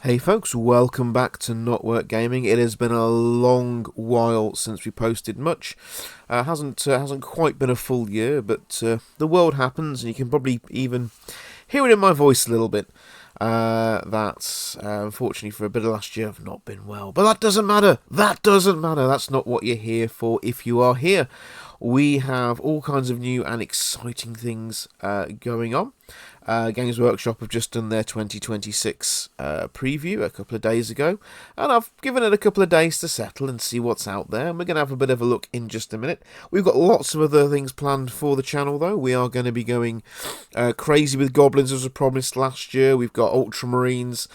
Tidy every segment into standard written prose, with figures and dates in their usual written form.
Hey folks, welcome back to Knotwork Gaming. It has been a long while since we posted much. Hasn't quite been a full year, but the world happens, and you can probably even hear it in my voice a little bit. That unfortunately for a bit of last year I've not been well, but that doesn't matter. That doesn't matter. That's not what you're here for. If you are here, we have all kinds of new and exciting things going on. Games Workshop have just done their 2026 preview a couple of days ago, and I've given it a couple of days to settle and see what's out there, and we're going to have a bit of a look in just a minute. We've got lots of other things planned for the channel, though. We are going to be going crazy with Goblins, as I promised last year. We've got Ultramarines,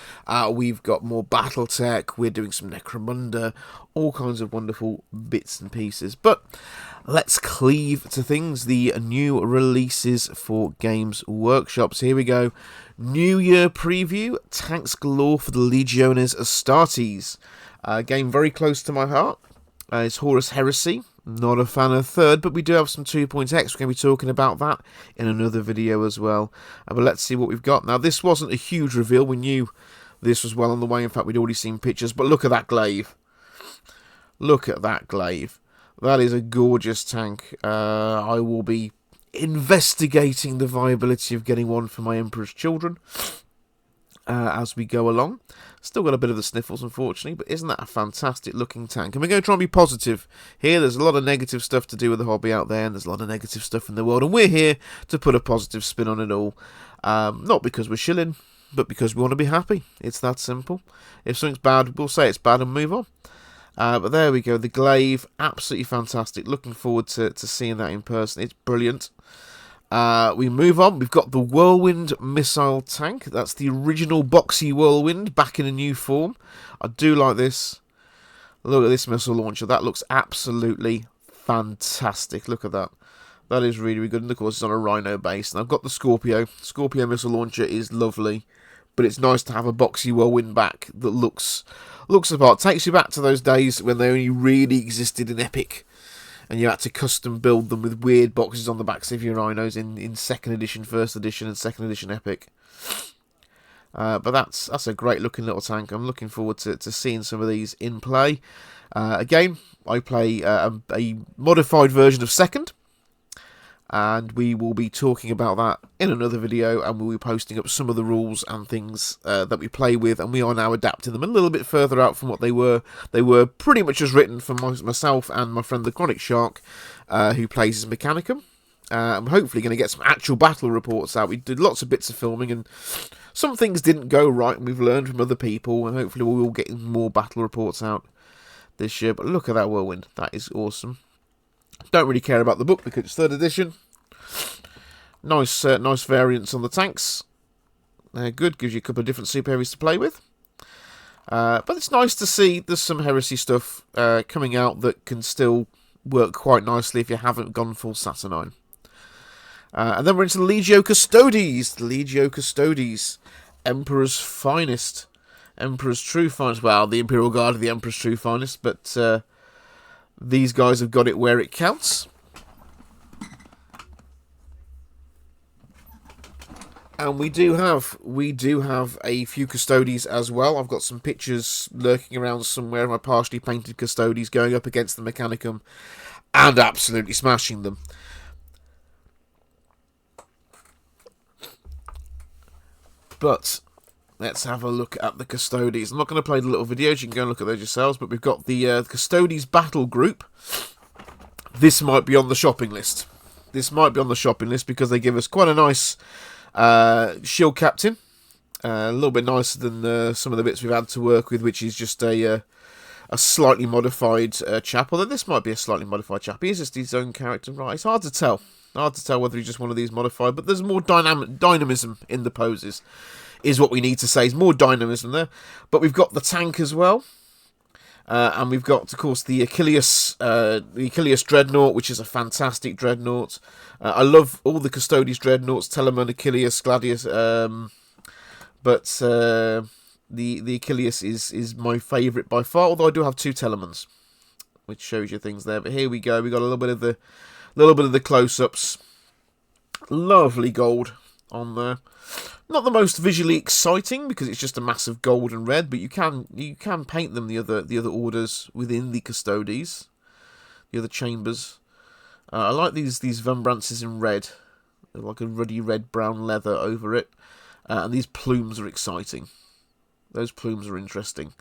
we've got more Battletech, we're doing some Necromunda, all kinds of wonderful bits and pieces, but let's cleave to things, the new releases for Games Workshops. Here we go. New Year preview, tanks galore for the Legiones Astartes. Game very close to my heart. It's Horus Heresy. Not a fan of third, but we do have some 2.x. We're going to be talking about that in another video as well. But let's see what we've got. Now, this wasn't a huge reveal. We knew this was well on the way. In fact, we'd already seen pictures. But look at that glaive. Look at that glaive. That is a gorgeous tank. I will be investigating the viability of getting one for my Emperor's children as we go along. Still got a bit of the sniffles, unfortunately, but isn't that a fantastic looking tank? And we're going to try and be positive here. There's a lot of negative stuff to do with the hobby out there, and there's a lot of negative stuff in the world, and we're here to put a positive spin on it all. Not because we're shilling, but because we want to be happy. It's that simple. If something's bad, we'll say it's bad and move on. But there we go, the glaive, absolutely fantastic. Looking forward to seeing that in person. It's brilliant. We move on. We've got the Whirlwind missile tank. That's the original boxy Whirlwind back in a new form. I do like this. Look at this missile launcher. That looks absolutely fantastic. Look at that. That is really, really good. And of course, it's on a Rhino base. And I've got the Scorpio. Scorpio missile launcher is lovely. But it's nice to have a boxy Whirlwind back that looks apart. Takes you back to those days when they only really existed in Epic, and you had to custom build them with weird boxes on the backs of your Rhinos in 2nd edition, 1st edition, and 2nd edition Epic. But that's a great looking little tank. I'm looking forward to seeing some of these in play. Again, I play a modified version of 2nd. And we will be talking about that in another video, and we'll be posting up some of the rules and things that we play with, and we are now adapting them a little bit further out from what they were. They were pretty much as written for myself and my friend the Chronic Shark, who plays as Mechanicum. I'm hopefully going to get some actual battle reports out. We did lots of bits of filming, and some things didn't go right, and we've learned from other people, and hopefully we will get more battle reports out this year. But look at that Whirlwind. That is awesome. Don't really care about the book because it's 3rd edition. Nice variants on the tanks. They're good. Gives you a couple of different super heavies to play with. But it's nice to see there's some heresy stuff coming out that can still work quite nicely if you haven't gone full Saturnine. And then we're into the Legio Custodes. The Legio Custodes. Emperor's finest. Emperor's true finest. Well, the Imperial Guard are the Emperor's true finest, but these guys have got it where it counts. And we do have a few Custodes as well. I've got some pictures lurking around somewhere of my partially painted Custodes going up against the Mechanicum and absolutely smashing them. But let's have a look at the Custodes. I'm not going to play the little videos. You can go and look at those yourselves. But we've got the Custodes battle group. This might be on the shopping list. This might be on the shopping list because they give us quite a nice shield captain. A little bit nicer than some of the bits we've had to work with, which is just a slightly modified chap. Although this might be a slightly modified chap. He is just his own character. Right, it's hard to tell. Hard to tell whether he's just one of these modified. But there's more dynamism in the poses, is what we need to say. There's more dynamism there. But we've got the tank as well. And we've got, of course, the Achilles Dreadnought, which is a fantastic Dreadnought. I love all the Custodes Dreadnoughts, Telemon, Achilles, Gladius, but the Achilles is my favourite by far, although I do have 2 Telemons, which shows you things there. But here we go, we got a little bit of the close-ups. Lovely gold on there. Not the most visually exciting because it's just a massive gold and red, but you can paint them the other orders within the Custodes, the other chambers. I like these Vembrances in red, like a ruddy red brown leather over it, and these plumes are exciting. Those plumes are interesting.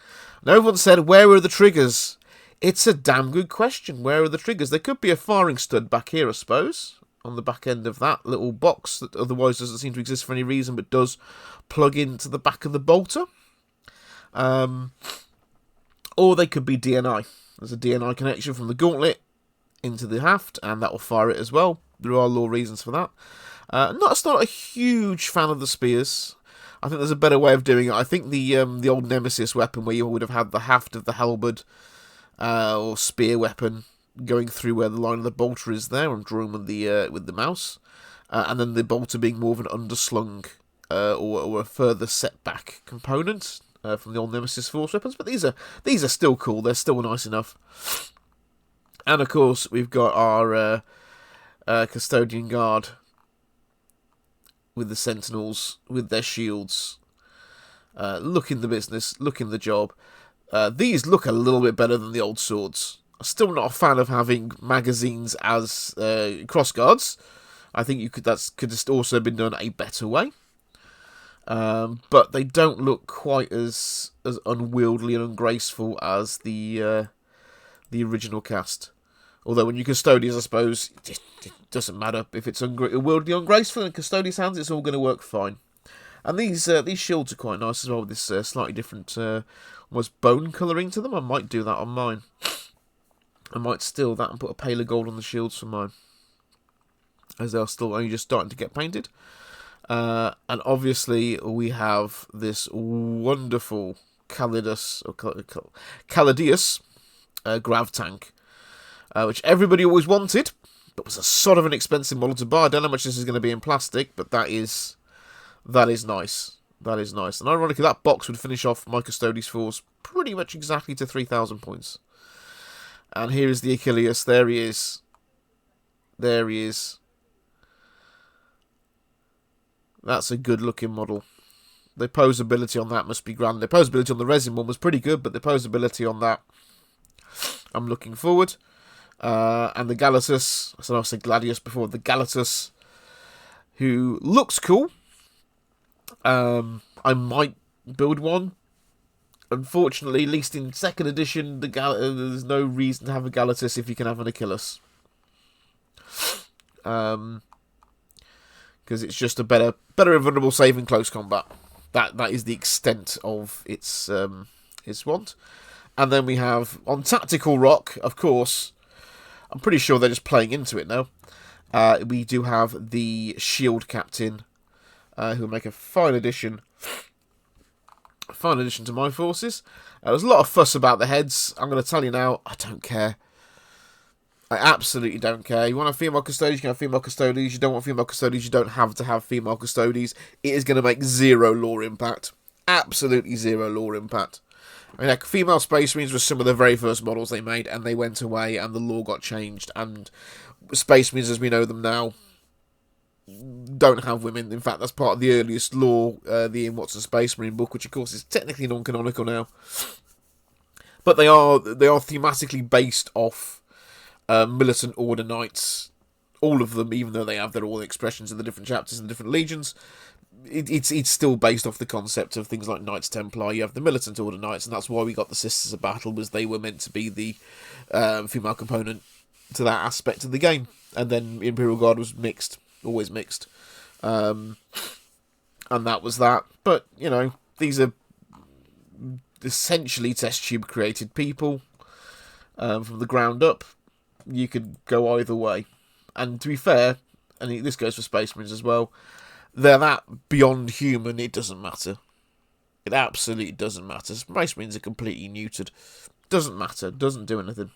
And everyone said, "Where are the triggers?" It's a damn good question. Where are the triggers? There could be a firing stud back here, I suppose, on the back end of that little box that otherwise doesn't seem to exist for any reason, but does plug into the back of the bolter. Or they could be DNI. There's a DNI connection from the gauntlet into the haft, and that will fire it as well. There are law reasons for that. Not a huge fan of the spears. I think there's a better way of doing it. I think the old Nemesis weapon, where you would have had the haft of the halberd or spear weapon going through where the line of the bolter is there. I'm drawing with the mouse, and then the bolter being more of an underslung or a further setback component from the old Nemesis Force weapons. But these are still cool. They're still nice enough. And of course we've got our Custodian Guard with the Sentinels with their shields. Look in the business. Look in the job. These look a little bit better than the old swords. I'm still not a fan of having magazines as crossguards. I think that could just also been done a better way. But they don't look quite as unwieldy and ungraceful as the original cast. Although when you Custodians, I suppose, it doesn't matter if it's unwieldy, ungraceful in Custodian's hands, it's all going to work fine. And these shields are quite nice as well, with this slightly different, almost bone colouring to them. I might do that on mine. I might steal that and put a paler gold on the shields for mine, as they're still only just starting to get painted. And obviously we have this wonderful Calidus grav tank, which everybody always wanted, but was a sort of an expensive model to buy. I don't know how much this is going to be in plastic, but that is nice. That is nice. And ironically, that box would finish off my Custodes Force pretty much exactly to 3,000 points. And here is the Achilles. There he is. There he is. That's a good-looking model. The posability on that must be grand. The posability on the resin one was pretty good, but the posability on that, I'm looking forward. And the Galatus, I said Gladius before, the Galatus, who looks cool. I might build one. Unfortunately, at least in 2nd edition, there's no reason to have a Galatus if you can have an Achilles. Because it's just a better invulnerable save in close combat. That is the extent of its want. And then we have, on Tactical Rock, of course, I'm pretty sure they're just playing into it now. We do have the Shield Captain, who will make a fine addition to my forces. There's a lot of fuss about the heads. I'm going to tell you now, I don't care. I absolutely don't care. You want a female Custodes, you can have female Custodes. You don't want female Custodes, you don't have to have female Custodes. It is going to make zero lore impact. Absolutely zero lore impact. I mean, like, female Space Marines were some of the very first models they made, and they went away, and the lore got changed, and Space Marines as we know them now don't have women. In fact, that's part of the earliest lore, the Ian Watson Space Marine book, which of course is technically non-canonical now. But they are thematically based off Militant Order Knights, all of them, even though they have their all expressions in the different chapters and different legions. It's still based off the concept of things like Knights Templar. You have the Militant Order Knights, and that's why we got the Sisters of Battle, was they were meant to be the female component to that aspect of the game. And then Imperial Guard was mixed, always mixed, and that was that. But you know, these are essentially test tube created people from the ground up. You could go either way, and to be fair, and this goes for Space Marines as well, they're that beyond human, it doesn't matter. It absolutely doesn't matter. Space Marines are completely neutered. Doesn't matter. Doesn't do anything.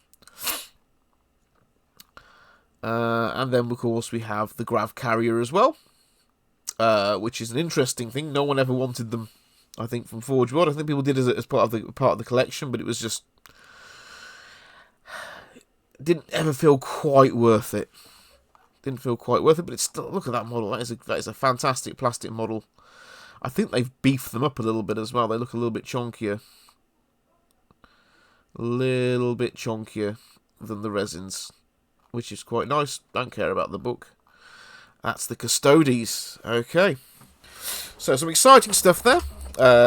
And then, of course, we have the Grav Carrier as well, which is an interesting thing. No one ever wanted them, I think, from Forge World. I think people did as part of the collection, but it was just didn't ever feel quite worth it. Didn't feel quite worth it, but it's still, look at that model. That is a fantastic plastic model. I think they've beefed them up a little bit as well. They look a little bit chonkier. A little bit chonkier than the resins, which is quite nice. Don't care about the book. That's the Custodes. Okay. So some exciting stuff there.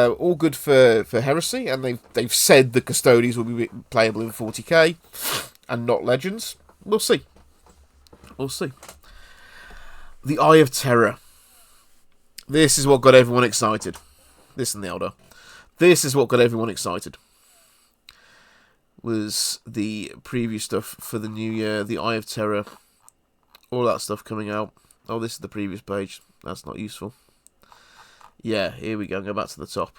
All good for Heresy, and they've said the Custodes will be playable in 40k and not Legends. We'll see. We'll see. The Eye of Terror. This is what got everyone excited. This and the Elder. This is what got everyone excited. Was the preview stuff for the new year, the Eye of Terror, all that stuff coming out. Oh, this is the previous page. That's not useful. Yeah, here we go. Go back to the top.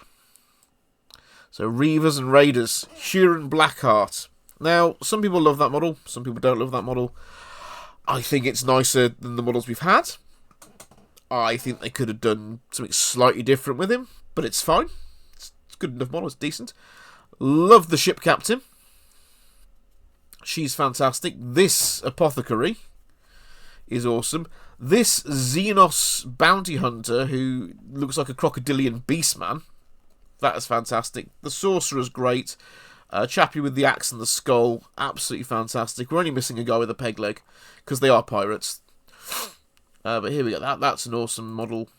So, Reavers and Raiders. Huron Blackheart. Now, some people love that model. Some people don't love that model. I think it's nicer than the models we've had. I think they could have done something slightly different with him, but it's fine. It's a good enough model. It's decent. Love the ship captain. She's fantastic. This Apothecary is awesome. This Xenos bounty hunter who looks like a crocodilian beastman. That is fantastic. The sorcerer's great. Chappie with the axe and the skull, absolutely fantastic. We're only missing a guy with a peg leg because they are pirates. But here we go. That's an awesome model.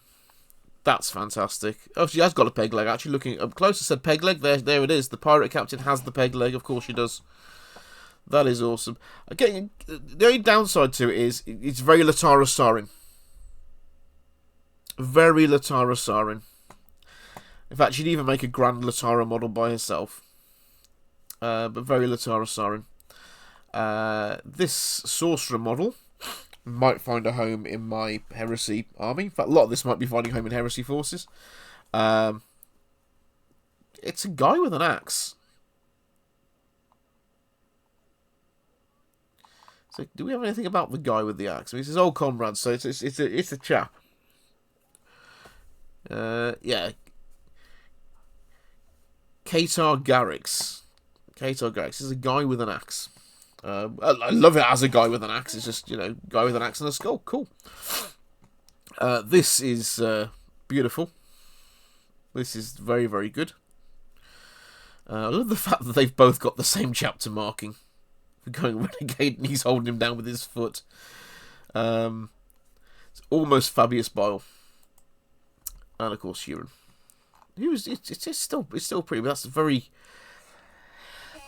That's fantastic. Oh, she has got a peg leg. Actually, looking up close, I said peg leg. There it is. The pirate captain has the peg leg. Of course she does. That is awesome. Again, the only downside to it is it's very Latara Sarin. Very Latara Sarin. In fact, she'd even make a grand Latara model by herself. But very Latara Sarin. This sorcerer model might find a home in my Heresy army. In fact, a lot of this might be finding a home in Heresy forces. It's a guy with an axe. So, do we have anything about the guy with the axe? I mean, it's his old comrade, so it's a chap. Yeah. Katar Garrix. Katar Garrix is a guy with an axe. I love it as a guy with an axe. It's just, guy with an axe and a skull. Cool. This is beautiful. This is very, very good. I love the fact that they've both got the same chapter marking. For going renegade and he's holding him down with his foot. It's almost Fabius Bile. And of course Huron. It's still pretty, but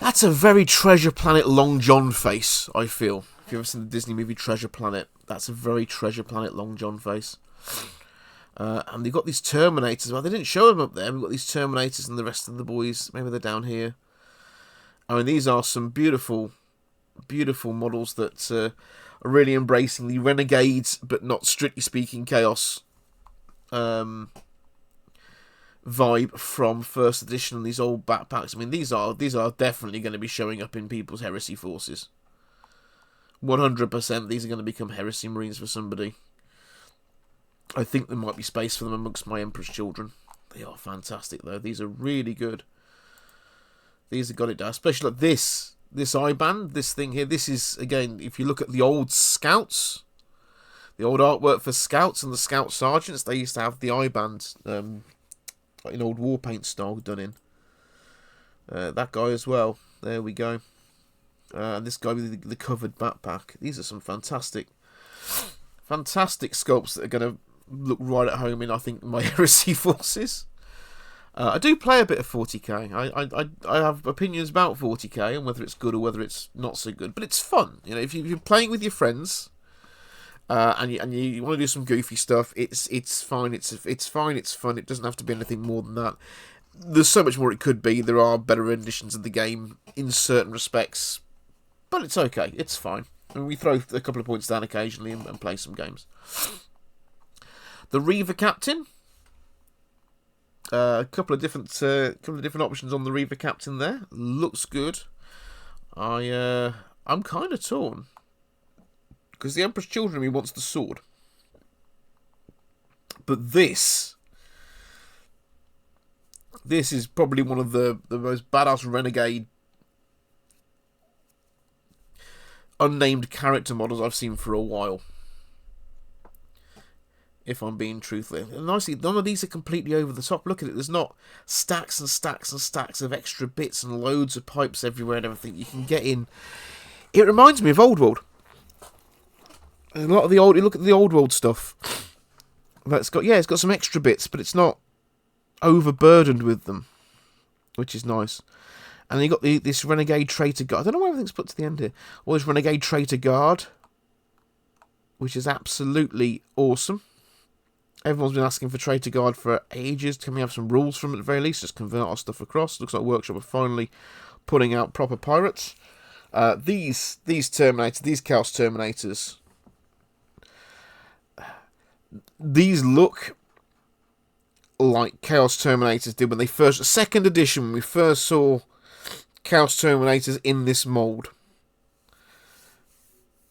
that's a very Treasure Planet Long John face, I feel. If you've ever seen the Disney movie Treasure Planet, that's a very Treasure Planet Long John face. And they've got these Terminators. Well, they didn't show them up there. We've got these Terminators and the rest of the boys. Maybe they're down here. I mean, these are some beautiful models that are really embracing the Renegades, but not strictly speaking Chaos vibe from first edition and these old backpacks. I mean, these are definitely going to be showing up in people's Heresy forces. 100% these are going to become Heresy Marines for somebody. I think there might be space for them amongst my Emperor's Children. They are fantastic though. These are really good. These have got it down, especially like this I-band, this thing here. This is, again, if you look at the old Scouts, the old artwork for Scouts and the Scout Sergeants, they used to have the I-band in old war paint style done in. That guy as well. There we go. And this guy with the covered backpack. These are some fantastic sculpts that are going to look right at home in, I think, my Heresy forces. I do play a bit of 40k. I have opinions about 40k and whether it's good or whether it's not so good. But it's fun. If you're playing with your friends and you want to do some goofy stuff, it's fine. It's fine. It's fun. It doesn't have to be anything more than that. There's so much more it could be. There are better editions of the game in certain respects, but it's okay. It's fine. I mean, we throw a couple of points down occasionally and play some games. The Reaver Captain. A couple of different options on the Reaver Captain there. Looks good. I'm kind of torn because the Emperor's Children of me wants the sword, but this is probably one of the most badass renegade unnamed character models I've seen for a while. if I'm being truthful. And nicely, none of these are completely over the top. Look at it. There's not stacks and stacks and stacks of extra bits and loads of pipes everywhere and everything. You can get in. It reminds me of Old World. A lot of the old. You look at the Old World stuff. It's got some extra bits, but it's not overburdened with them, which is nice. And then you got this Renegade Traitor Guard. I don't know why everything's put to the end here. Or this Renegade Traitor Guard, which is absolutely awesome. Everyone's been asking for Traitor Guard for ages. Can we have some rules from it at the very least? Just convert our stuff across. Looks like Workshop are finally putting out proper pirates. These Terminators, these Chaos Terminators, these look like Chaos Terminators did when they first... Second edition, when we first saw Chaos Terminators in this mould,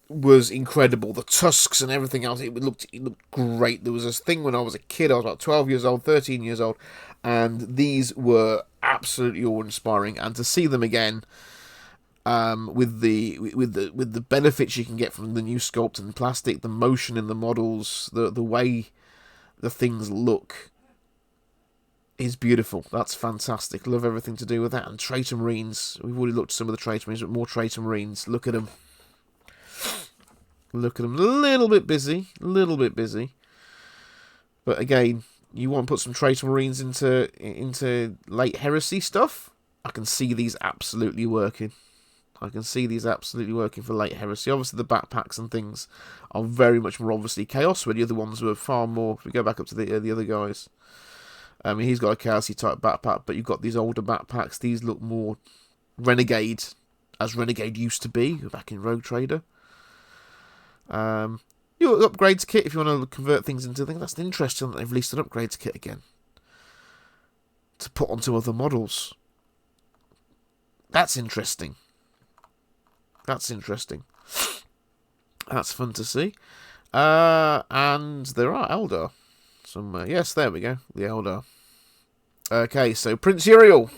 was incredible. The tusks and everything else, it looked great. There was this thing when I was a kid, I was about 12 years old, 13 years old, and these were absolutely awe-inspiring. And to see them again, with the benefits you can get from the new sculpt and plastic, the motion in the models, the way the things look, is beautiful. That's fantastic. Love everything to do with that. And Traitor Marines. We've already looked at some of the Traitor Marines, but more Traitor Marines. Look at them. Look at them. A little bit busy. But again, you want to put some Traitor Marines into late Heresy stuff? I can see these absolutely working. For late Heresy. Obviously, the backpacks and things are very much more obviously Chaos, where the other ones were far more... If we go back up to the other guys... I mean, he's got a Chaosy type backpack, but you've got these older backpacks. These look more Renegade, as Renegade used to be back in Rogue Trader. You upgrades kit if you want to convert things into things. That's interesting that they've released an upgrades kit again to put onto other models. That's interesting. That's fun to see. And there are Eldar. Somewhere. Yes, there we go. The Eldar. Okay, so Prince Uriel.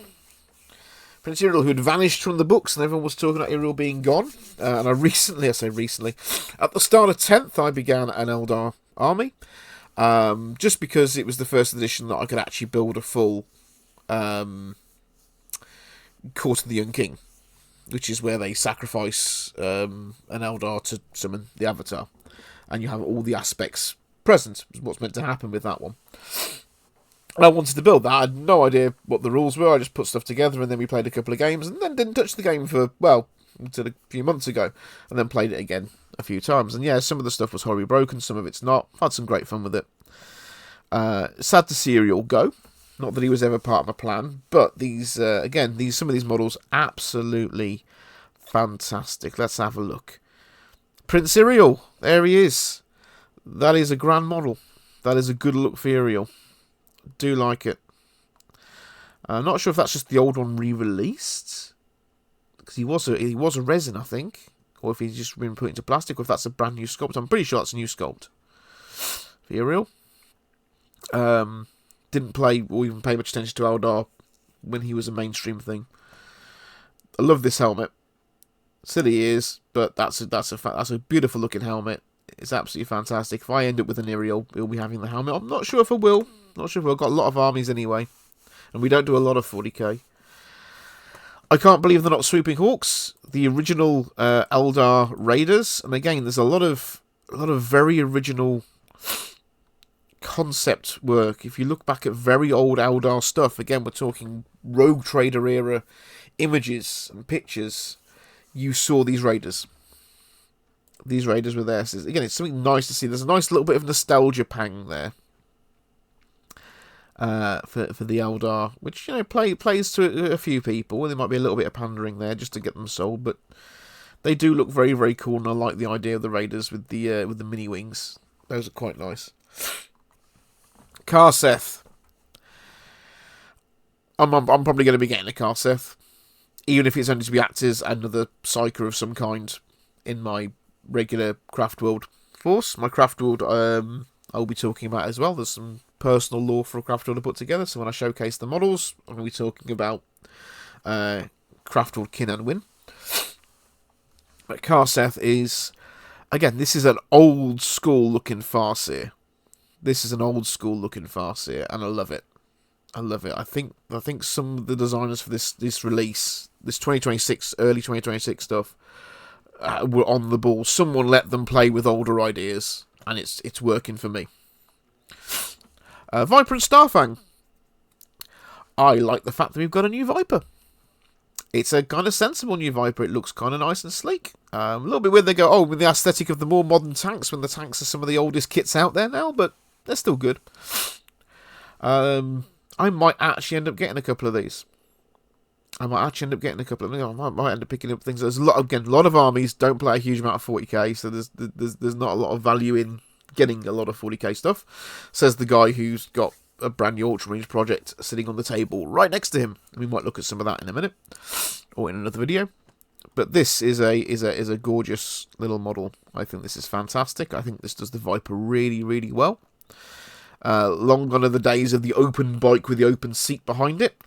Who had vanished from the books, and everyone was talking about Uriel being gone. And I say recently, at the start of 10th, I began an Eldar army. Just because it was the first edition that I could actually build a full Court of the Young King, which is where they sacrifice an Eldar to summon the Avatar. And you have all the aspects present, was what's meant to happen with that one. And I wanted to build that. I had no idea what the rules were. I just put stuff together, and then we played a couple of games, and then didn't touch the game for, well, until a few months ago, and then played it again a few times. And yeah, some of the stuff was horribly broken, some of it's not. I've had some great fun with it. Sad to see Uriel go. Not that he was ever part of my plan, but these, some of these models, absolutely fantastic. Let's have a look. Prince Uriel, there he is. That is a grand model. That is a good look for Uriel. Do like it. I'm not sure if that's just the old one re-released, because he was a resin, I think, or if he's just been put into plastic, or if that's a brand new sculpt. I'm pretty sure that's a new sculpt for Uriel. Didn't play or even pay much attention to Eldar when he was a mainstream thing. I love this helmet. Silly ears, but that's a beautiful looking helmet. It's absolutely fantastic. If I end up with an Uriel, we'll be having the helmet. I'm not sure if I will. I've got a lot of armies anyway, and we don't do a lot of 40k. I can't believe they're not Swooping Hawks, the original Eldar Raiders. And again, there's a lot of very original concept work. If you look back at very old Eldar stuff, again, we're talking Rogue Trader era images and pictures, you saw these Raiders. These Raiders were there. So again, it's something nice to see. There's a nice little bit of nostalgia pang there for the Eldar, which, you know, plays to a few people. There might be a little bit of pandering there just to get them sold, but they do look very, very cool, and I like the idea of the Raiders with the mini wings. Those are quite nice. Karseth. I'm probably going to be getting a Karseth, even if it's only to be act as another psyker of some kind in my regular Craft World force. My Craft World I'll be talking about as well. There's some personal lore for a Craft World to put together, so when I showcase the models, I'm going to be talking about Craft World Kin and Win. But Karseth is, again, this is an old school looking Farseer. This is an old school looking Farseer, and I love it. I love it. I think some of the designers for this release, this 2026, early 2026 stuff, were on the ball. Someone let them play with older ideas, and it's working for me. Viper and Starfang. I like the fact that we've got a new Viper. It's a kind of sensible new Viper. It looks kind of nice and sleek. A little bit weird they go, with the aesthetic of the more modern tanks, when the tanks are some of the oldest kits out there now, but they're still good. I might actually end up getting a couple of these. I might end up picking up things. There's a lot of armies don't play a huge amount of 40k, so there's not a lot of value in getting a lot of 40k stuff. Says the guy who's got a brand new Ultramarines project sitting on the table right next to him. We might look at some of that in a minute, or in another video. But this is a gorgeous little model. I think this is fantastic. I think this does the Viper really, really well. Long gone are the days of the open bike with the open seat behind it.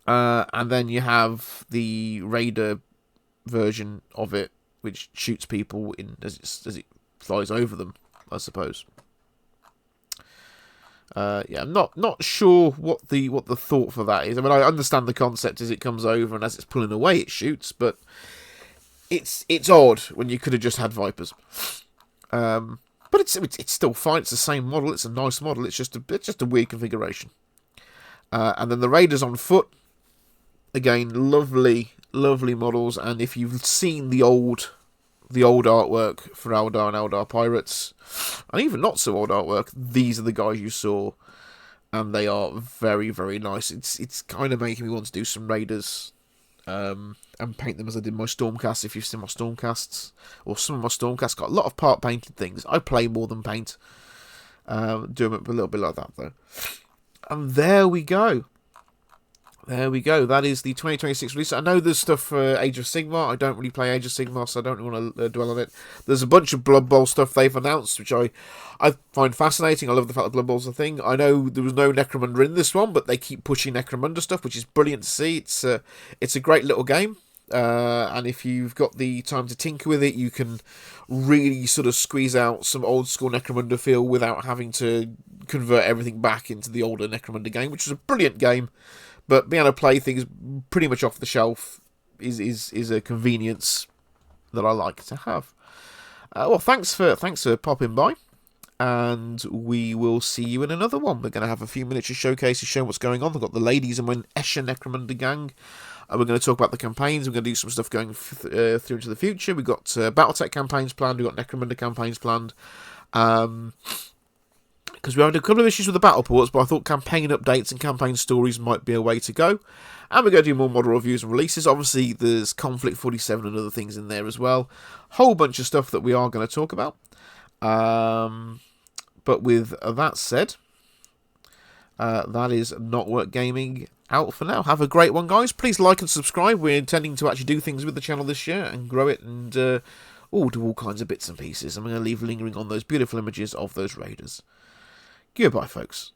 And then you have the Raider version of it, which shoots people in as it flies over them, I suppose. I'm not sure what the thought for that is. I mean, I understand the concept as it comes over and as it's pulling away it shoots, but it's odd when you could have just had Vipers. But it's still fine. It's the same model. It's a nice model. It's just a weird configuration. And then the Raiders on foot. Again, lovely models. And if you've seen the old artwork for Eldar and Eldar Pirates, and even not so old artwork, these are the guys you saw, and they are very, very nice. It's kind of making me want to do some Raiders, and paint them as I did my Stormcasts. If you've seen my Stormcasts, or some of my Stormcasts, got a lot of part painted things. I play more than paint. Do them a little bit like that though. And there we go. That is the 2026 release. I know there's stuff for Age of Sigmar. I don't really play Age of Sigmar, so I don't want to dwell on it. There's a bunch of Blood Bowl stuff they've announced, which I find fascinating. I love the fact that Blood Bowl's a thing. I know there was no Necromunda in this one, but they keep pushing Necromunda stuff, which is brilliant to see. It's a great little game. And if you've got the time to tinker with it, you can really sort of squeeze out some old school Necromunda feel without having to convert everything back into the older Necromunda game, which is a brilliant game. But being able to play things pretty much off the shelf is a convenience that I like to have. Well, thanks for popping by, and we will see you in another one. We're going to have a few miniature showcases showing what's going on. We've got the ladies and when Escher Necromunda gang. We're going to talk about the campaigns. We're going to do some stuff going through into the future. We've got Battletech campaigns planned. We've got Necromunda campaigns planned. Because we had a couple of issues with the battle ports, but I thought campaign updates and campaign stories might be a way to go. And we're going to do more model reviews and releases. Obviously, there's Conflict 47 and other things in there as well. Whole bunch of stuff that we are going to talk about. But with that said, that is Knotwork Gaming out for now. Have a great one, guys. Please like and subscribe. We're intending to actually do things with the channel this year and grow it and do all kinds of bits and pieces. I'm going to leave lingering on those beautiful images of those Raiders. Goodbye, folks.